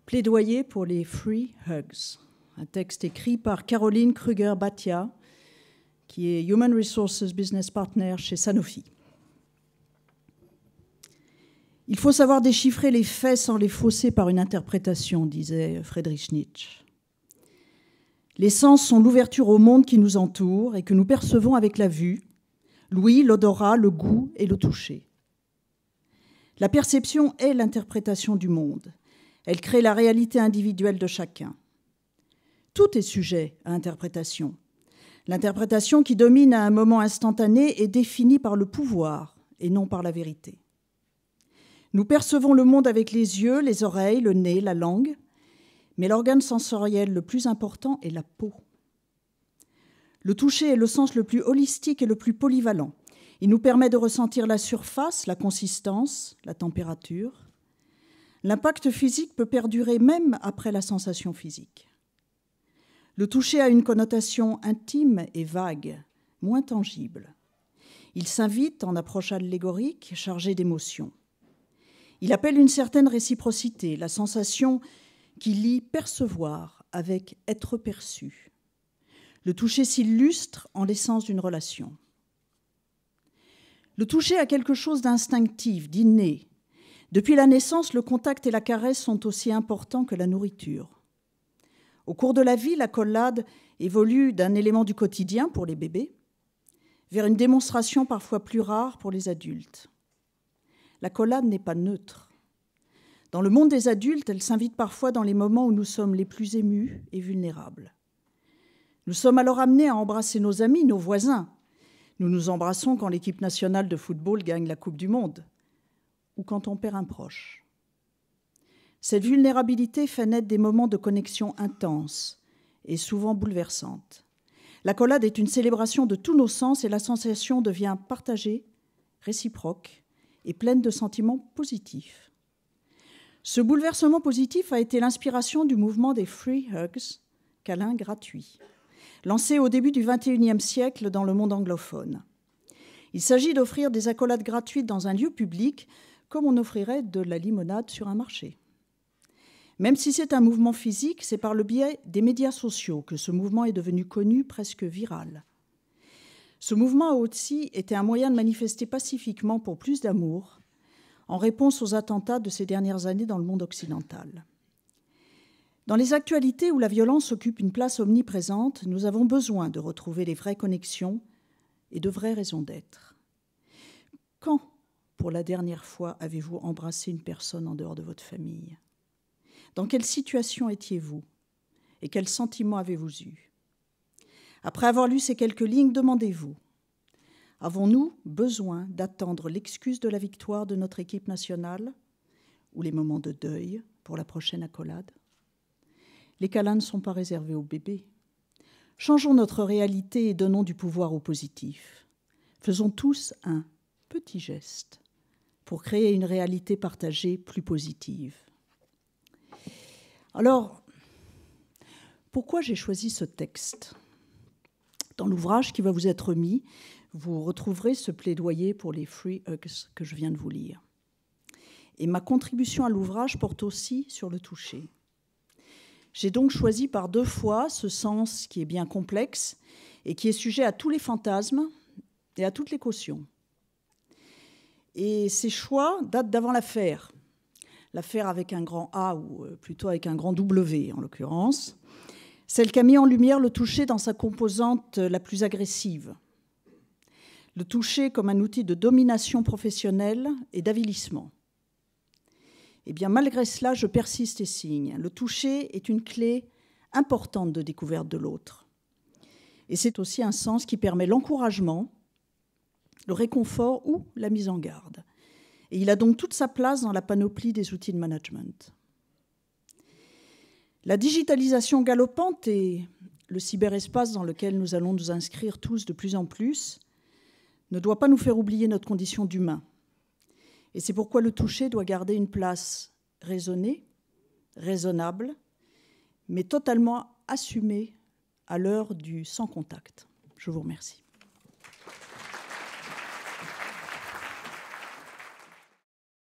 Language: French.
Plaidoyer pour les Free Hugs, un texte écrit par Caroline Kruger-Bhatia, qui est Human Resources Business Partner chez Sanofi. Il faut savoir déchiffrer les faits sans les fausser par une interprétation, disait Friedrich Nietzsche. Les sens sont l'ouverture au monde qui nous entoure et que nous percevons avec la vue, l'ouïe, l'odorat, le goût et le toucher. La perception est l'interprétation du monde. Elle crée la réalité individuelle de chacun. Tout est sujet à interprétation. L'interprétation qui domine à un moment instantané est définie par le pouvoir et non par la vérité. Nous percevons le monde avec les yeux, les oreilles, le nez, la langue, mais l'organe sensoriel le plus important est la peau. Le toucher est le sens le plus holistique et le plus polyvalent. Il nous permet de ressentir la surface, la consistance, la température. L'impact physique peut perdurer même après la sensation physique. Le toucher a une connotation intime et vague, moins tangible. Il s'invite en approche allégorique, chargée d'émotions. Il appelle une certaine réciprocité, la sensation qui lie percevoir avec être perçu. Le toucher s'illustre en l'essence d'une relation. Le toucher a quelque chose d'instinctif, d'inné. Depuis la naissance, le contact et la caresse sont aussi importants que la nourriture. Au cours de la vie, l'accolade évolue d'un élément du quotidien pour les bébés vers une démonstration parfois plus rare pour les adultes. L'accolade n'est pas neutre. Dans le monde des adultes, elle s'invite parfois dans les moments où nous sommes les plus émus et vulnérables. Nous sommes alors amenés à embrasser nos amis, nos voisins. Nous nous embrassons quand l'équipe nationale de football gagne la Coupe du Monde ou quand on perd un proche. Cette vulnérabilité fait naître des moments de connexion intenses et souvent bouleversantes. L'accolade est une célébration de tous nos sens et la sensation devient partagée, réciproque et pleine de sentiments positifs. Ce bouleversement positif a été l'inspiration du mouvement des Free Hugs, câlins gratuits, lancé au début du XXIe siècle dans le monde anglophone. Il s'agit d'offrir des accolades gratuites dans un lieu public comme on offrirait de la limonade sur un marché. Même si c'est un mouvement physique, c'est par le biais des médias sociaux que ce mouvement est devenu connu, presque viral. Ce mouvement a aussi été un moyen de manifester pacifiquement pour plus d'amour, en réponse aux attentats de ces dernières années dans le monde occidental. Dans les actualités où la violence occupe une place omniprésente, nous avons besoin de retrouver les vraies connexions et de vraies raisons d'être. Quand, pour la dernière fois, avez-vous embrassé une personne en dehors de votre famille ? Dans quelle situation étiez-vous ? Et quels sentiments avez-vous eus ? Après avoir lu ces quelques lignes, demandez-vous, avons-nous besoin d'attendre l'excuse de la victoire de notre équipe nationale ou les moments de deuil pour la prochaine accolade ? Les câlins ne sont pas réservés aux bébés. Changeons notre réalité et donnons du pouvoir au positif. Faisons tous un petit geste pour créer une réalité partagée plus positive. Alors, pourquoi j'ai choisi ce texte ? Dans l'ouvrage qui va vous être remis, vous retrouverez ce plaidoyer pour les Free Hugs que je viens de vous lire. Et ma contribution à l'ouvrage porte aussi sur le toucher. J'ai donc choisi par 2 fois ce sens qui est bien complexe et qui est sujet à tous les fantasmes et à toutes les cautions. Et ces choix datent d'avant l'affaire. L'affaire avec un grand A ou plutôt avec un grand W en l'occurrence. Celle qui a mis en lumière le toucher dans sa composante la plus agressive. Le toucher comme un outil de domination professionnelle et d'avilissement. Eh bien, malgré cela, je persiste et signe. Le toucher est une clé importante de découverte de l'autre. Et c'est aussi un sens qui permet l'encouragement, le réconfort ou la mise en garde. Et il a donc toute sa place dans la panoplie des outils de management. La digitalisation galopante et le cyberespace dans lequel nous allons nous inscrire tous de plus en plus ne doit pas nous faire oublier notre condition d'humain. Et c'est pourquoi le toucher doit garder une place raisonnée, raisonnable, mais totalement assumée à l'heure du sans contact. Je vous remercie.